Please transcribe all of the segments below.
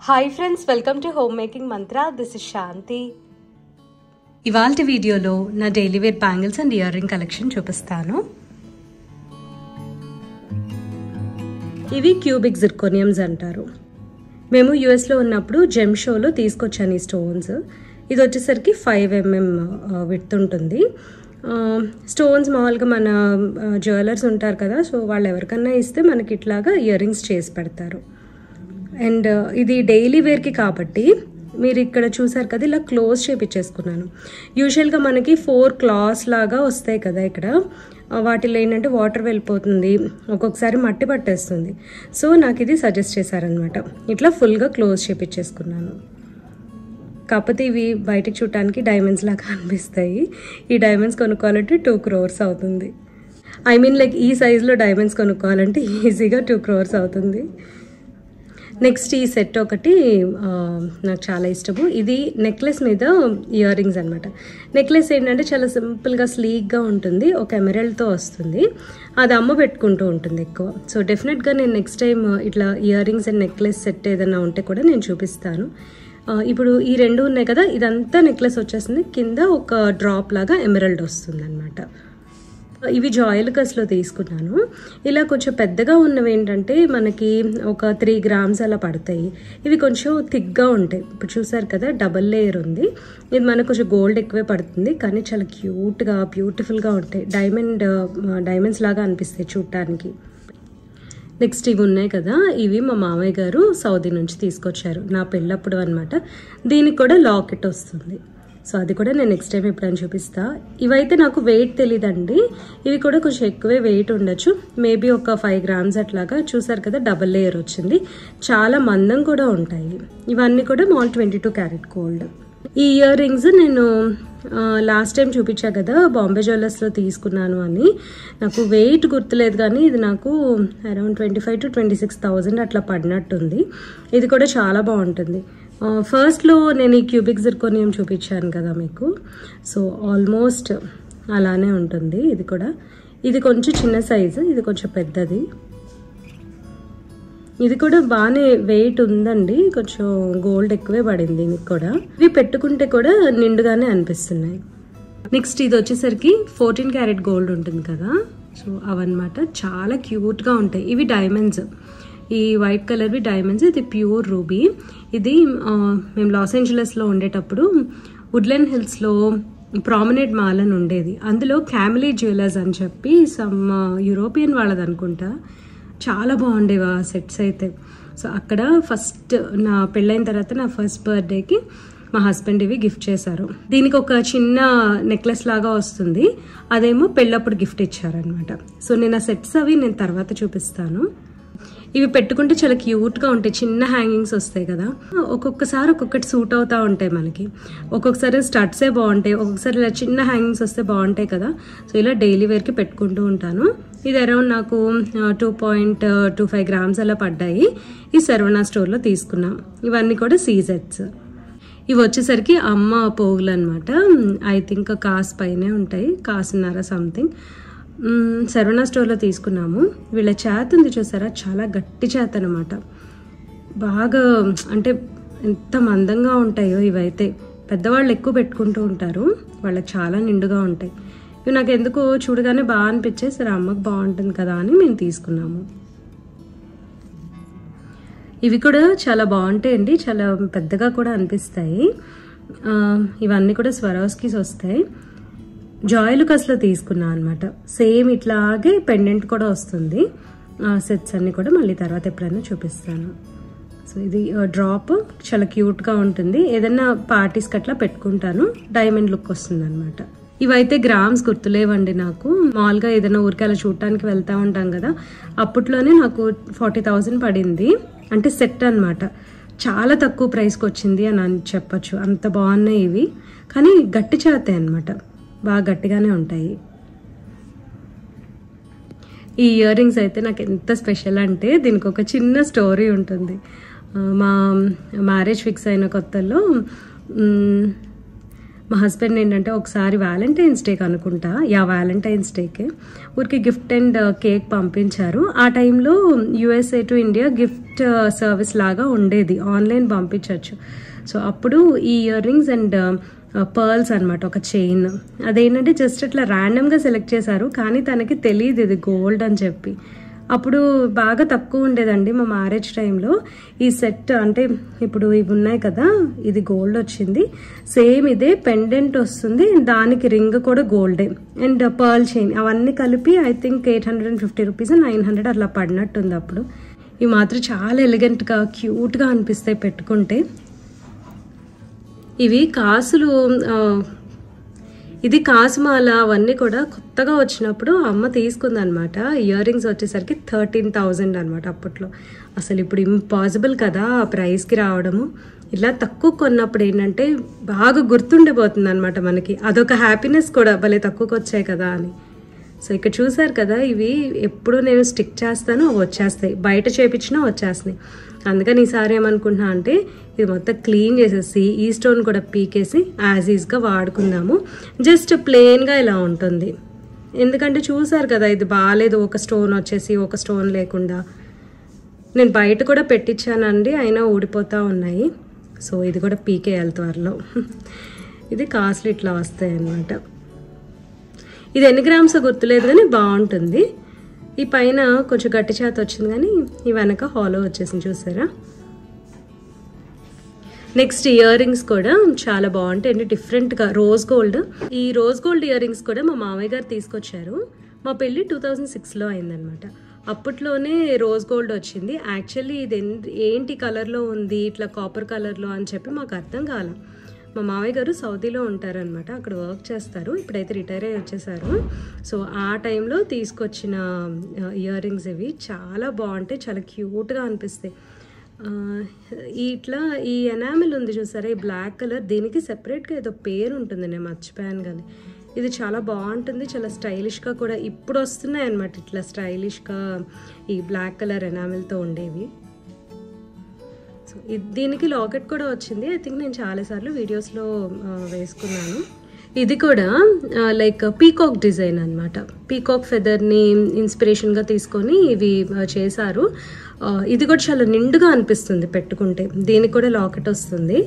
Hi friends, welcome to Homemaking Mantra. This is Shanti. ఇవాల్టి వీడియోలో నా daily wear bangles and earring collection చూపిస్తాను. ఇవి cubic జిర్కోనియమ్స్ అంటారు. మేము యుఎస్లో ఉన్నప్పుడు జెమ్ షోలో తీసుకొచ్చాను ఈ స్టోన్స్. ఇది వచ్చేసరికి 5 mm విడ్త్ ఉంటుంది. స్టోన్స్ మామూలుగా మన జ్యువెలర్స్ ఉంటారు కదా, సో వాళ్ళు ఎవరికన్నా ఇస్తే మనకి ఇట్లాగా ఇయర్ రింగ్స్ చేసి పెడతారు. అండ్ ఇది డైలీ వేర్కి కాబట్టి మీరు ఇక్కడ చూసారు కదా, ఇలా క్లోజ్ చేపించేసుకున్నాను. యూజువల్గా మనకి 4 క్లాస్ లాగా వస్తాయి కదా ఇక్కడ, వాటిలో ఏంటంటే వాటర్ వెళ్ళిపోతుంది, ఒక్కొక్కసారి మట్టి పట్టేస్తుంది. సో నాకు ఇది సజెస్ట్ చేశారనమాట, ఇట్లా ఫుల్గా క్లోజ్ చేపించేసుకున్నాను. కాకపోతే ఇవి బయటకు చూడటానికి డైమండ్స్ లాగా అనిపిస్తాయి. ఈ డైమండ్స్ కొనుక్కోవాలంటే 2 crores అవుతుంది. ఐ మీన్ లైక్ ఈ సైజులో డైమండ్స్ కొనుక్కోవాలంటే ఈజీగా 2 crores అవుతుంది. నెక్స్ట్ ఈ సెట్ ఒకటి నాకు చాలా ఇష్టము. ఇది నెక్లెస్ మీద ఇయర్ రింగ్స్ అనమాట. నెక్లెస్ ఏంటంటే చాలా సింపుల్గా స్లీక్గా ఉంటుంది, ఒక ఎమరల్డ్తో వస్తుంది. అది అమ్మ పెట్టుకుంటూ ఉంటుంది ఎక్కువ. సో డెఫినెట్గా నేను నెక్స్ట్ టైం ఇట్లా ear rings and necklace set ఏదైనా ఉంటే కూడా నేను చూపిస్తాను. ఇప్పుడు ఈ రెండు ఉన్నాయి కదా, ఇదంతా నెక్లెస్ వచ్చేసింది, కింద ఒక డ్రాప్ లాగా ఎమరల్డ్ వస్తుంది అనమాట. ఇవి జాయిలుకస్లో తీసుకున్నాను. ఇలా కొంచెం పెద్దగా ఉన్నవి ఏంటంటే మనకి ఒక 3 grams అలా పడతాయి. ఇవి కొంచెం థిక్గా ఉంటాయి. ఇప్పుడు చూసారు కదా, డబల్ లేయర్ ఉంది. ఇది మనకు కొంచెం గోల్డ్ ఎక్కువే పడుతుంది, కానీ చాలా క్యూట్గా బ్యూటిఫుల్గా ఉంటాయి. డైమండ్స్ లాగా అనిపిస్తాయి చూడటానికి. నెక్స్ట్ ఇవి ఉన్నాయి కదా, ఇవి మా మామయ్య గారు సౌదీ నుంచి తీసుకొచ్చారు నా పెళ్ళప్పుడు అనమాట. దీనికి కూడా లాకెట్ వస్తుంది. సో అది కూడా నేను నెక్స్ట్ టైం ఎప్పుడైనా చూపిస్తా. ఇవైతే నాకు వెయిట్ తెలీదండి, ఇవి కూడా కొంచెం ఎక్కువే వెయిట్ ఉండొచ్చు, మేబీ ఒక 5 grams అట్లాగా. చూసారు కదా, డబల్ లేయర్ వచ్చింది, చాలా మందం కూడా ఉంటాయి. ఇవన్నీ కూడా 22 karat గోల్డ్. ఈ ఇయర్ రింగ్స్ నేను లాస్ట్ టైం చూపించా కదా, బాంబే జ్యువెలర్స్లో తీసుకున్నాను అని. నాకు వెయిట్ గుర్తులేదు, కానీ ఇది నాకు అరౌండ్ 25,000 to 26,000 అట్లా పడినట్టుంది. ఇది కూడా చాలా బాగుంటుంది. ఫస్ట్లో నేను ఈ క్యూబిక్ జిర్కోనియం చూపించాను కదా మీకు, సో ఆల్మోస్ట్ అలానే ఉంటుంది ఇది కూడా. ఇది కొంచెం చిన్న సైజు, ఇది కొంచెం పెద్దది. ఇది కూడా బాగానే వెయిట్ ఉందండి, కొంచెం గోల్డ్ ఎక్కువే పడింది దీనికి కూడా. ఇవి పెట్టుకుంటే కూడా నిండుగానే అనిపిస్తున్నాయి. నెక్స్ట్ ఇది వచ్చేసరికి 14 karat గోల్డ్ ఉంటుంది కదా, సో అవన్నమాట. చాలా క్యూట్గా ఉంటాయి. ఇవి డైమండ్స్, ఈ వైట్ కలర్వి డైమండ్స్. ఇది ప్యూర్ రూబీ. ఇది మేము లాస్ ఏంజలస్లో ఉండేటప్పుడు వుడ్లాండ్ హిల్స్లో ప్రామినెంట్ మాల్ అని ఉండేది. అందులో క్యామిలీ జ్యువెలర్స్ అని చెప్పి సమ్ యూరోపియన్ వాళ్ళది అనుకుంటా, చాలా బాగుండేవి ఆ సెట్స్ అయితే. సో అక్కడ ఫస్ట్ నా పెళ్ళైన తర్వాత నా ఫస్ట్ బర్త్డేకి మా హస్బెండ్ ఇవి గిఫ్ట్ చేశారు. దీనికి ఒక చిన్న నెక్లెస్ లాగా వస్తుంది, అదేమో పెళ్ళప్పుడు గిఫ్ట్ ఇచ్చారనమాట. సో నేను ఆ సెట్స్ అవి నేను తర్వాత చూపిస్తాను. ఇవి పెట్టుకుంటే చాలా క్యూట్గా ఉంటాయి, చిన్న హ్యాంగింగ్స్ వస్తాయి కదా. ఒక్కొక్కసారి ఒక్కొక్కటి సూట్ అవుతూ ఉంటాయి మనకి. ఒక్కొక్కసారి స్టడ్సే బాగుంటాయి, ఒక్కొక్కసారి ఇలా చిన్న హ్యాంగింగ్స్ వస్తే బాగుంటాయి కదా. సో ఇలా డైలీ వేర్కి పెట్టుకుంటూ ఉంటాను. ఇది అరౌండ్ నాకు 2.25 grams అలా పడ్డాయి. ఈ సర్వనా స్టోర్లో తీసుకున్నాం. ఇవన్నీ కూడా సీజెట్స్. ఇవి వచ్చేసరికి అమ్మ పోగులు అనమాట. ఐ థింక్ కాస్ పైనే ఉంటాయి, కాసున్నర సంథింగ్. సర్వనా స్టోర్లో తీసుకున్నాము. వీళ్ళ చేత ఉంది చూసారా, చాలా గట్టి చేత అనమాట. బాగా అంటే ఎంత మందంగా ఉంటాయో ఇవైతే. పెద్దవాళ్ళు ఎక్కువ పెట్టుకుంటూ ఉంటారు, వాళ్ళకి చాలా నిండుగా ఉంటాయి. ఇవి నాకు ఎందుకో చూడగానే బాగా అనిపించే, సరే అమ్మకు బాగుంటుంది కదా అని మేము తీసుకున్నాము. ఇవి కూడా చాలా బాగుంటాయండి, చాలా పెద్దగా కూడా అనిపిస్తాయి. ఇవన్నీ కూడా స్వరోస్కీస్ వస్తాయి. జాయిలుకస్లో తీసుకున్నా అనమాట. సేమ్ ఇట్లాగే పెండెంట్ కూడా వస్తుంది. సెట్స్ అన్ని కూడా మళ్ళీ తర్వాత ఎప్పుడైనా చూపిస్తాను. సో ఇది డ్రాప్ చాలా క్యూట్గా ఉంటుంది, ఏదైనా పార్టీస్కి అట్లా పెట్టుకుంటాను, డైమండ్ లుక్ వస్తుంది అనమాట. ఇవైతే గ్రామ్స్ గుర్తులేవండి నాకు. మామూలుగా ఏదైనా ఊరికి అలా చూడటానికి వెళ్తూ ఉంటాం కదా, అప్పట్లోనే నాకు 40,000 పడింది. అంటే సెట్ అనమాట. చాలా తక్కువ ప్రైస్కి వచ్చింది అని చెప్పచ్చు, అంత బాగున్నాయి ఇవి. కానీ గట్టి చేతాయి అనమాట, బాగా గట్టిగానే ఉంటాయి. ఈ ఇయర్ రింగ్స్ అయితే నాకు ఎంత స్పెషల్ అంటే, దీనికి ఒక చిన్న స్టోరీ ఉంటుంది. మా మ్యారేజ్ ఫిక్స్ అయిన కొత్తలో మా హస్బెండ్ ఏంటంటే ఒకసారి వ్యాలంటైన్స్ డేకి అనుకుంటా, వ్యాలంటైన్స్ డేకే ఊరికి గిఫ్ట్ అండ్ కేక్ పంపించారు. ఆ టైంలో USA to India gift service లాగా ఉండేది, ఆన్లైన్ పంపించవచ్చు. సో అప్పుడు ఈ ఇయర్ రింగ్స్ అండ్ పర్ల్స్ అనమాట, ఒక చైన్, అదేంటంటే జస్ట్ అట్లా ర్యాండమ్గా సెలెక్ట్ చేశారు, కానీ తనకి తెలియదు ఇది గోల్డ్ అని చెప్పి. అప్పుడు బాగా తక్కువ ఉండేదండి మా మ్యారేజ్ టైంలో ఈ సెట్. అంటే ఇప్పుడు ఇవి ఉన్నాయి కదా, ఇది గోల్డ్ వచ్చింది, సేమ్ ఇదే పెండెంట్ వస్తుంది, దానికి రింగ్ కూడా గోల్డే అండ్ పర్ల్ చైన్, అవన్నీ కలిపి ఐ థింక్ 850 రూపీస్ 900 అట్లా పడినట్టుంది. అప్పుడు ఇవి మాత్రం చాలా ఎలిగెంట్గా క్యూట్గా అనిపిస్తాయి పెట్టుకుంటే. ఇవి కాసులు, ఇది కాసుమాల అవన్నీ కూడా కొత్తగా వచ్చినప్పుడు అమ్మ తీసుకుందనమాట. ఇయర్ రింగ్స్ వచ్చేసరికి 13,000 అనమాట అప్పట్లో. అసలు ఇప్పుడు ఇంపాసిబుల్ కదా ఆ ప్రైస్కి రావడము. ఇలా తక్కువ కొన్నప్పుడు ఏంటంటే బాగా గుర్తుండిపోతుంది అనమాట మనకి, అదొక హ్యాపీనెస్ కూడా, భలే తక్కువకి వచ్చాయి కదా అని. సో ఇక్కడ చూసారు కదా, ఇవి ఎప్పుడు నేను స్టిక్ చేస్తాను అవి వచ్చేస్తాయి, బయట చేపించినా వచ్చేస్తాయి. అందుకని ఈసారి ఏమనుకుంటున్నా అంటే ఇది మొత్తం క్లీన్ చేసేసి ఈ స్టోన్ కూడా పీకేసి యాజ్ ఈజ్గా వాడుకుందాము. జస్ట్ ప్లెయిన్గా ఇలా ఉంటుంది, ఎందుకంటే చూసారు కదా ఇది బాగాలేదు, ఒక స్టోన్ వచ్చేసి ఒక స్టోన్ లేకుండా. నేను బయట కూడా పెట్టించానండి, అయినా ఊడిపోతూ ఉన్నాయి. సో ఇది కూడా పీకేయాలి త్వరలో. ఇది కాస్ట్లీ ఇట్లా వస్తాయి అన్నమాట. ఇది ఎన్ని గ్రామ్స్ గుర్తులేదు కానీ బాగుంటుంది. ఈ పైన కొంచెం గట్టి చేత వచ్చింది, కానీ ఈ వెనక హాలో వచ్చేసింది చూసారా. నెక్స్ట్ ఇయర్ రింగ్స్ కూడా చాలా బాగుంటాయి అండి, డిఫరెంట్గా రోజ్ గోల్డ్. ఈ రోజ్ గోల్డ్ ఇయర్ రింగ్స్ కూడా మా మామయ్య గారు తీసుకొచ్చారు. మా పెళ్ళి 2006లో అయిందనమాట. అప్పట్లోనే రోజ్ గోల్డ్ వచ్చింది. యాక్చువల్లీ ఇది ఏంటి కలర్లో ఉంది, ఇట్లా కాపర్ కలర్లో అని చెప్పి మాకు అర్థం కాల. మా మామయ్య గారు సౌదీలో ఉంటారనమాట, అక్కడ వర్క్ చేస్తారు, ఇప్పుడైతే రిటైర్ అయ్యి వచ్చేసారు. సో ఆ టైంలో తీసుకొచ్చిన ఇయర్ రింగ్స్ ఇవి చాలా బాగుంటాయి, చాలా క్యూట్గా అనిపిస్తాయి. ఇట్లా ఈ ఎనామిల్ ఉంది చూసారా, ఈ బ్లాక్ కలర్, దీనికి సెపరేట్గా ఏదో పేరు ఉంటుంది, నేను మర్చిపోయాను. కానీ ఇది చాలా బాగుంటుంది, చాలా స్టైలిష్గా కూడా ఇప్పుడు వస్తున్నాయి అన్నమాట, ఇట్లా స్టైలిష్గా ఈ బ్లాక్ కలర్ ఎనామిల్తో ఉండేవి. సో దీనికి లాకెట్ కూడా వచ్చింది, ఐ థింక్ నేను చాలాసార్లు వీడియోస్లో వేసుకున్నాను. ఇది కూడా లైక్ పీకాక్ డిజైన్ అనమాట, పీకాక్ ఫెదర్ని ఇన్స్పిరేషన్గా తీసుకొని ఇవి చేశారు. ఇది కూడా చాలా నిండుగా అనిపిస్తుంది పెట్టుకుంటే, దీనికి కూడా లాకెట్ వస్తుంది.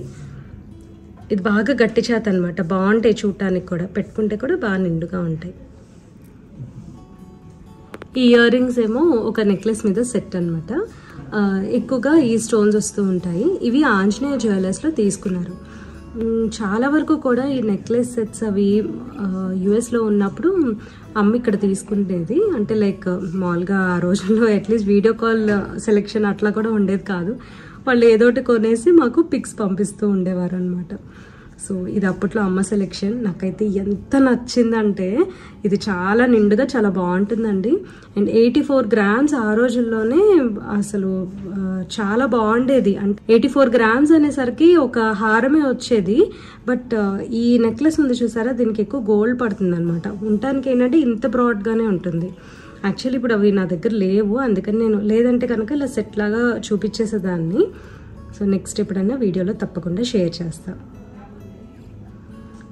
ఇది బాగా గట్టి చేత అనమాట, బాగుంటాయి చూడటానికి కూడా, పెట్టుకుంటే కూడా బాగా నిండుగా ఉంటాయి. ఈ ఇయర్ రింగ్స్ ఏమో ఒక నెక్లెస్ మీద సెట్ అనమాట, ఎక్కువగా ఈ స్టోన్స్ వస్తూ ఉంటాయి. ఇవి ఆంజనేయ జ్యువెలర్స్లో తీసుకున్నారు. చాలా వరకు కూడా ఈ నెక్లెస్ సెట్స్ అవి యుఎస్లో ఉన్నప్పుడు అమ్మ ఇక్కడ తీసుకుంటేది. అంటే లైక్ మామూలుగా ఆ రోజుల్లో అట్లీస్ట్ వీడియో కాల్ సెలెక్షన్ అట్లా కూడా ఉండేది కాదు, వాళ్ళు ఏదోటి కొనేసి మాకు పిక్స్ పంపిస్తూ ఉండేవారు అనమాట. సో ఇది అప్పట్లో అమ్మ సెలెక్షన్, నాకైతే ఎంత నచ్చిందంటే ఇది చాలా నిండుగా చాలా బాగుంటుందండి. అండ్ 84 గ్రామ్స్ ఆ రోజుల్లోనే అసలు చాలా బాగుండేది. అంటే 84 గ్రామ్స్ అనేసరికి ఒక హారమే వచ్చేది, బట్ ఈ నెక్లెస్ ఉంది చూసారా, దీనికి ఎక్కువ గోల్డ్ పడుతుంది అనమాట. ఉండటానికి ఏంటంటే ఇంత బ్రాడ్గానే ఉంటుంది. యాక్చువల్లీ ఇప్పుడు అవి నా దగ్గర లేవు, అందుకని నేను లేదంటే కనుక ఇలా సెట్ లాగా చూపించేసేదాన్ని. సో నెక్స్ట్ ఎప్పుడైనా వీడియోలో తప్పకుండా షేర్ చేస్తాను.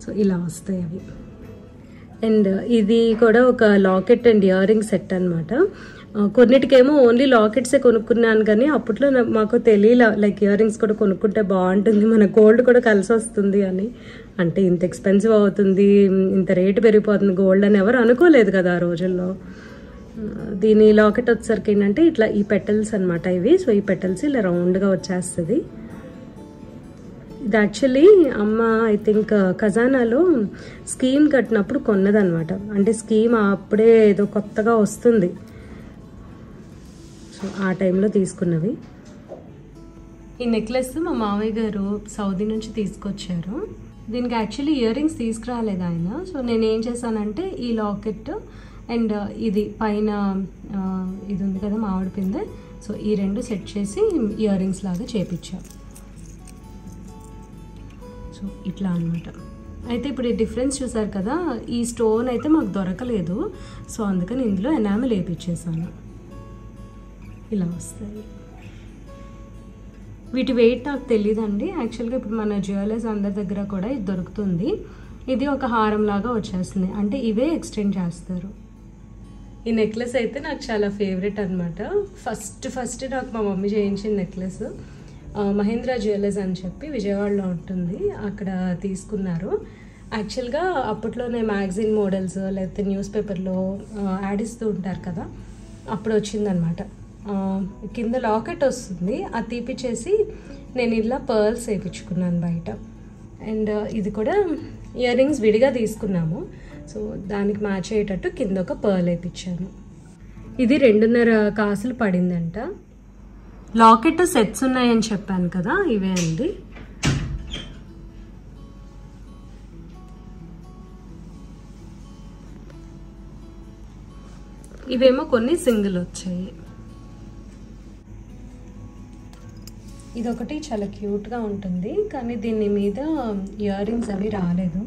సో ఇలా వస్తాయి అవి. అండ్ ఇది కూడా ఒక locket and ear ring set అనమాట. కొన్నిటికేమో ఓన్లీ లాకెట్సే కొనుక్కున్నాను, కానీ అప్పట్లో మాకు తెలియలే లైక్ ఇయర్ రింగ్స్ కూడా కొనుక్కుంటే బాగుంటుంది, మన గోల్డ్ కూడా కలిసి వస్తుంది అని. అంటే ఇంత ఎక్స్పెన్సివ్ అవుతుంది, ఇంత రేటు పెరిగిపోతుంది గోల్డ్ అని ఎవరు అనుకోలేదు కదా ఆ రోజుల్లో. దీని లాకెట్ వచ్చేసరికి ఏంటంటే ఇట్లా ఈ పెటల్స్ అనమాట ఇవి. సో ఈ పెటల్స్ ఇలా రౌండ్గా వచ్చేస్తుంది. ఇది యాక్చువల్లీ అమ్మ ఐ థింక్ ఖజానాలో స్కీమ్ కట్టినప్పుడు కొన్నదనమాట. అంటే స్కీమ్ అప్పుడే ఏదో కొత్తగా వస్తుంది, సో ఆ టైంలో తీసుకున్నవి. ఈ నెక్లెస్ మా మామయ్య గారు సౌదీ నుంచి తీసుకొచ్చారు. దీనికి యాక్చువల్లీ ఇయర్ రింగ్స్ తీసుకురాలేదు ఆయన. సో నేను ఏం చేశానంటే ఈ లాకెట్ అండ్ ఇది పైన ఇది ఉంది కదా మామిడి పిందె, సో ఈ రెండు సెట్ చేసి ఇయర్ రింగ్స్ లాగా చేపించాను. సో ఇట్లా అనమాట. అయితే ఇప్పుడు ఈ డిఫరెన్స్ చూసారు కదా, ఈ స్టోన్ అయితే మాకు దొరకలేదు, సో అందుకని ఇందులో ఎనామిల్ వేయించేసాను. ఇలా వస్తాయి. వీటి వెయిట్ నాకు తెలియదండి. యాక్చువల్గా ఇప్పుడు మన జ్యువెలర్స్ అందరి దగ్గర కూడా ఇది దొరుకుతుంది. ఇది ఒక హారం లాగా వచ్చేస్తుంది, అంటే ఇవే ఎక్స్టెండ్ చేస్తారు. ఈ నెక్లెస్ అయితే నాకు చాలా ఫేవరెట్ అనమాట. ఫస్ట్ నాకు మా మమ్మీ చేయించిన నెక్లెస్ మహేంద్ర జ్యువెలర్స్ అని చెప్పి విజయవాడలో ఉంటుంది, అక్కడ తీసుకున్నారు. యాక్చువల్గా అప్పట్లోనే మ్యాగజైన్ మోడల్స్ లేకపోతే న్యూస్ పేపర్లో యాడ్ ఇస్తూ ఉంటారు కదా, అప్పుడు వచ్చిందనమాట. కింద లాకెట్ వస్తుంది, అది తీపిచ్చేసి నేను ఇలా పర్ల్స్ వేయించుకున్నాను బయట. అండ్ ఇది కూడా ఇయర్ రింగ్స్ విడిగా తీసుకున్నాము, సో దానికి మ్యాచ్ అయ్యేటట్టు కింద ఒక పర్ల్ వేయించాను. ఇది 2.5 కాసులు పడిందంట. లాకెట్ సెట్స్ ఉన్నాయని చెప్పాను కదా, ఇవే అండి. ఇవేమో కొన్ని సింగిల్ వచ్చాయి. ఇదొకటి చాలా క్యూట్గా ఉంటుంది, కానీ దీని మీద ఇయర్ రింగ్స్ అవి రాలేదు.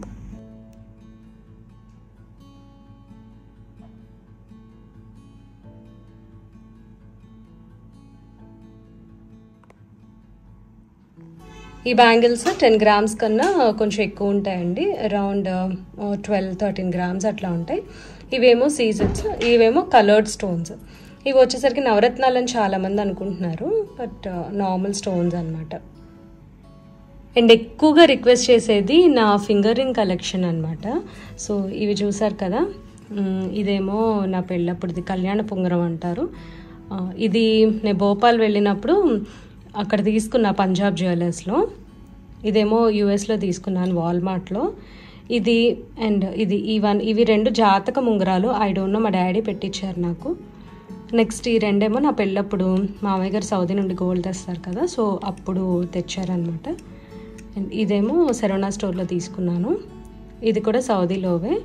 ఈ బ్యాంగిల్స్ 10 గ్రామ్స్ కన్నా కొంచెం ఎక్కువ ఉంటాయండి, అరౌండ్ 12-13 గ్రామ్స్ అట్లా ఉంటాయి. ఇవేమో సీజన్స్, ఇవేమో కలర్డ్ స్టోన్స్. ఇవి వచ్చేసరికి నవరత్నాలని చాలామంది అనుకుంటున్నారు, బట్ నార్మల్ స్టోన్స్ అనమాట. అండ్ ఎక్కువగా రిక్వెస్ట్ చేసేది నా ఫింగర్ రింగ్ కలెక్షన్ అనమాట. సో ఇవి చూసారు కదా, ఇదేమో నా పెళ్ళప్పుడుది కళ్యాణ పొంగరం అంటారు. ఇది నేను భోపాల్ వెళ్ళినప్పుడు అక్కడ తీసుకున్న పంజాబ్ జ్యువెలర్స్లో. ఇదేమో యూఎస్లో తీసుకున్నాను వాల్మార్ట్లో. ఇది అండ్ ఇది ఇవి 2 జాతక ఉంగరాలు. ఐ డోంట్ నో, మా డాడీ పెట్టించారు నాకు. నెక్స్ట్ ఈ 2 నా పెళ్ళప్పుడు మామయ్య గారు సౌదీ నుండి గోల్డ్ తెస్తారు కదా, సో అప్పుడు తెచ్చారనమాట. అండ్ ఇదేమో శరవణ స్టోర్లో తీసుకున్నాను, ఇది కూడా సౌదీలోవే.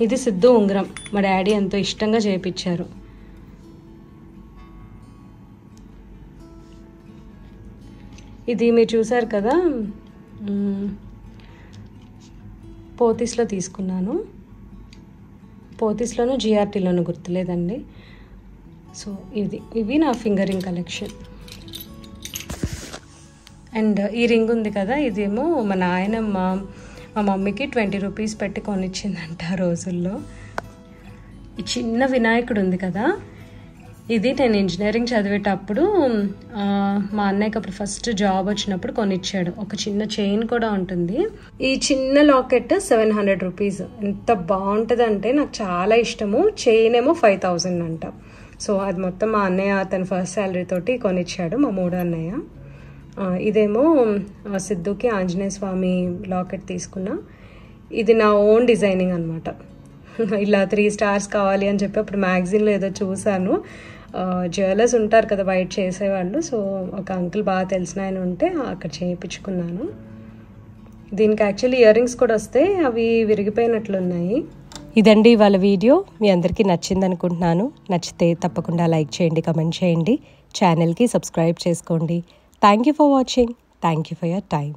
ఇది సిద్ధు ఉంగరం, మా డాడీ ఎంతో ఇష్టంగా చేయించారు. ఇది మీరు చూసారు కదా, పోతీస్లో తీసుకున్నాను. పోతీస్లోనూ జిఆర్టీలోనూ గుర్తులేదండి. సో ఇవి నా ఫింగర్ రింగ్ కలెక్షన్. అండ్ ఈ రింగ్ ఉంది కదా, ఇదేమో మా నాయనమ్మ మా మమ్మీకి 20 రూపీస్ పెట్టి కొనిచ్చిందంట ఆ రోజుల్లో. ఈ చిన్న వినాయకుడు ఉంది కదా, ఇది నేను ఇంజనీరింగ్ చదివేటప్పుడు మా అన్నయ్యకి అప్పుడు ఫస్ట్ జాబ్ వచ్చినప్పుడు కొనిచ్చాడు. ఒక చిన్న చైన్ కూడా ఉంటుంది. ఈ చిన్న లాకెట్ 700 రూపీస్. ఎంత బాగుంటుంది అంటే నాకు చాలా ఇష్టము. చైన్ ఏమో 5000 అంట. సో అది మొత్తం మా అన్నయ్య తన ఫస్ట్ శాలరీ తోటి కొనిచ్చాడు, మా 3వ అన్నయ్య. ఇదేమో సిద్ధుకి ఆంజనేయ స్వామి లాకెట్ తీసుకున్నా. ఇది నా ఓన్ డిజైనింగ్ అనమాట. ఇలా 3 స్టార్స్ కావాలి అని చెప్పి అప్పుడు మ్యాగజైన్లో ఏదో చూశాను. జ్యువెలర్స్ ఉంటారు కదా బయట చేసేవాళ్ళు, సో ఒక అంకుల్ బాగా తెలిసిన ఆయన ఉంటే అక్కడ చేయించుకున్నాను. దీనికి యాక్చువల్లీ ఇయర్ రింగ్స్ కూడా వస్తే అవి విరిగిపోయినట్లున్నాయి. ఇదండి ఇవాళ వీడియో. మీ అందరికీ నచ్చింది అనుకుంటున్నాను. నచ్చితే తప్పకుండా లైక్ చేయండి, కమెంట్ చేయండి, ఛానల్కి సబ్స్క్రైబ్ చేసుకోండి. Thank you for watching. Thank you for your time.